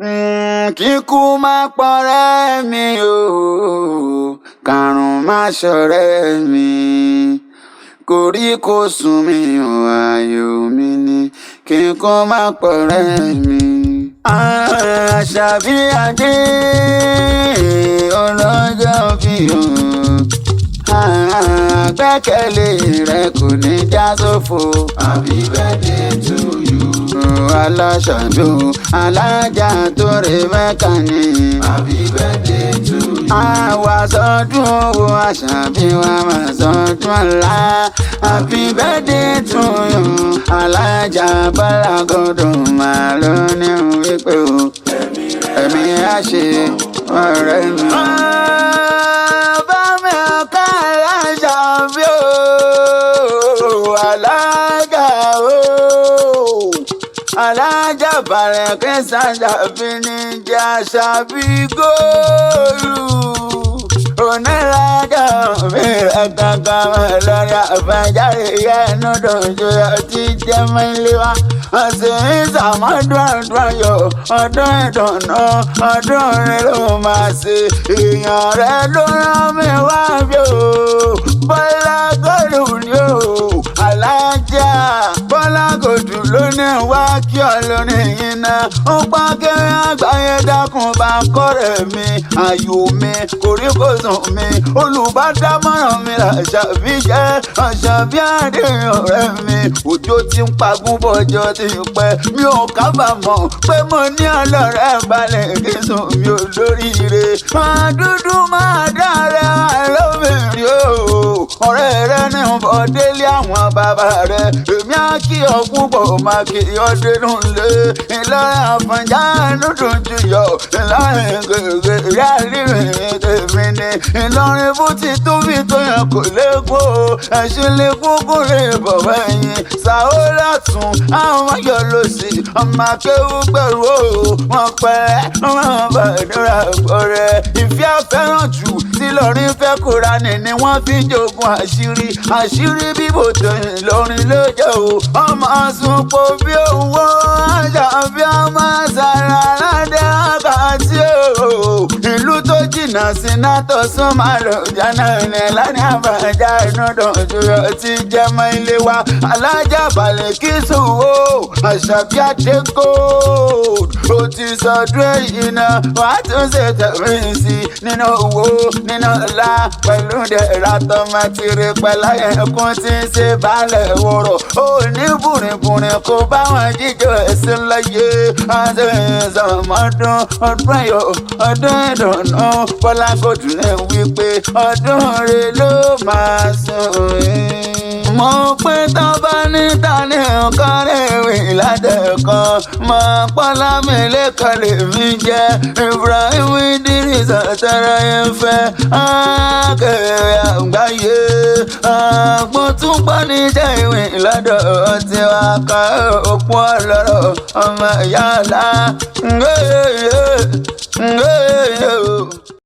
Kíkú má pọ̀rẹ́ mi o, kàrùn má ṣọ̀rẹ́ mi. Koríko sùn mi ò ayọ̀ mi ni, kíkú má pọ̀rẹ́ mi. Àṣàbí Adé ọlọ́jọ́ bí o, àgbẹ́kẹ̀lé rẹ kò ní já sófo. Happy birthday to you. Aláṣàbí alájà tó rè Mẹ́kà ni. Happy birthday to you. Àwa sọdún owó Àṣàbí wa máa sọdún ọ̀la. Happy birthday to you. Alájà Bọ́lágọ́dọ̀ máa ló ní wípé o. Ẹ̀mí á ṣe ọ̀rẹ́ mi. Bá mi ká Àṣàbí o, alájà o. Alájà Bàrẹ̀kẹ́ Àṣàbí ní jẹ́ Àṣàbí góòlù. Onílàjà mi rẹ̀ kankan lórí àfẹjáde yẹnu dojú ọtí jẹ́ mẹ́lẹ́ wa. Ọ̀sẹ̀ ìsàmọ́dún ọdún ayọ̀, ọdún ìdùnnú, ọdún rẹ̀ ló máa ṣe. Èèyàn rẹ̀ ló rán mi wá bí o. Bọ́lágọ́dù ni o. Alájà Bọ́lágọ́dù ló ní wá kí ọ lónìí yín náà. Ó pa kẹ́rin àgbáyé dákun bá kọ́rẹ̀ mi. Ayò mi, koríkòsùn mi, olùbádámọ̀ràn mi Àṣàbí jẹ́. Àṣàbí Adé ọ̀rẹ́ mi. Òjò ti ń pagún bọ́jọ́ ti pẹ́. Mi ò kábàámọ̀ pé mo ní ọlọ́rẹ́ balẹ̀ kí sùn mi ò lóríire. Máa dúdú máa dára lóbìnrin o. Ọ̀rẹ́ rẹ ní bọ̀ délé àwọn bàbá rẹ̀. Èmi á kí ọ púpọ̀ máa kí ọ dénú lé. Ìlọrin Àfọ̀njá dúdùn jù yọ. Ìlọrin gègé ìyá rírìn tèmi ni. Ìlọrin bó ti tóbi tó yàn kò légbó. Ẹ̀sìn lè kúkú lè bọ̀ wẹ̀yìn. Sàólà tún àwọn yọ lòsì. Ọmọ akéwú gbẹ̀rù o. Wọ́n pẹ́ wọ́n bàdúrà gbọ́rẹ́. Ìfẹ́ àfẹ́ràn jù tí Ìlọrin fẹ́ Kùránì ni wọ́n fi ń jogun àṣírí. Àṣírí bíbò tó Ìlọrin ló jẹ́ o. Ọmọ àsùnpọ̀ bí owó Àṣàbí ọmọ sàrà aládé àkàtì o. Ìlú tó jìnnà sí NATO súnmọ́ lọ jàǹdà ilẹ̀ lánàá àbájá inú dọ̀jú ọtí jẹ́ mọ́ ilé wa. Alájà Bàlẹ̀kísù o. Àṣàbí Adé gold. Ó ti sọdún èyí náà wà á tún ṣe tẹ̀mí sí nínú owó nínú ọlá pẹ̀lú dẹ̀ra tọmọ tìrì pẹ̀lú ẹ̀kún tí ń ṣe balẹ̀ wọ̀rọ̀. Ó ní bùrìbùrì kó bá wọn jíjọ ẹ̀sìn láyé. Àti ìsọmọdún ọdún ayọ̀ ọdún ìdùnnú. Bọ́lágọ́dù ní wípé ọdún rẹ̀ ló máa sùn. Mo pé tán bá níta ní nǹkan rèwé ládẹ́kan. Mo pọ́nlá mi lẹ́kọ̀ọ́ lèmi jẹ́. Ibrahim Idris àtàrà yẹn fẹ́. Akẹ́rẹ́ àgbáyé. Àgbọ̀n tún pọ́ ní jẹ́ ìwé lọ́dọ̀ ọtí wa ká òpó ọlọ́rọ̀ ọmọ ìyá ọ̀la.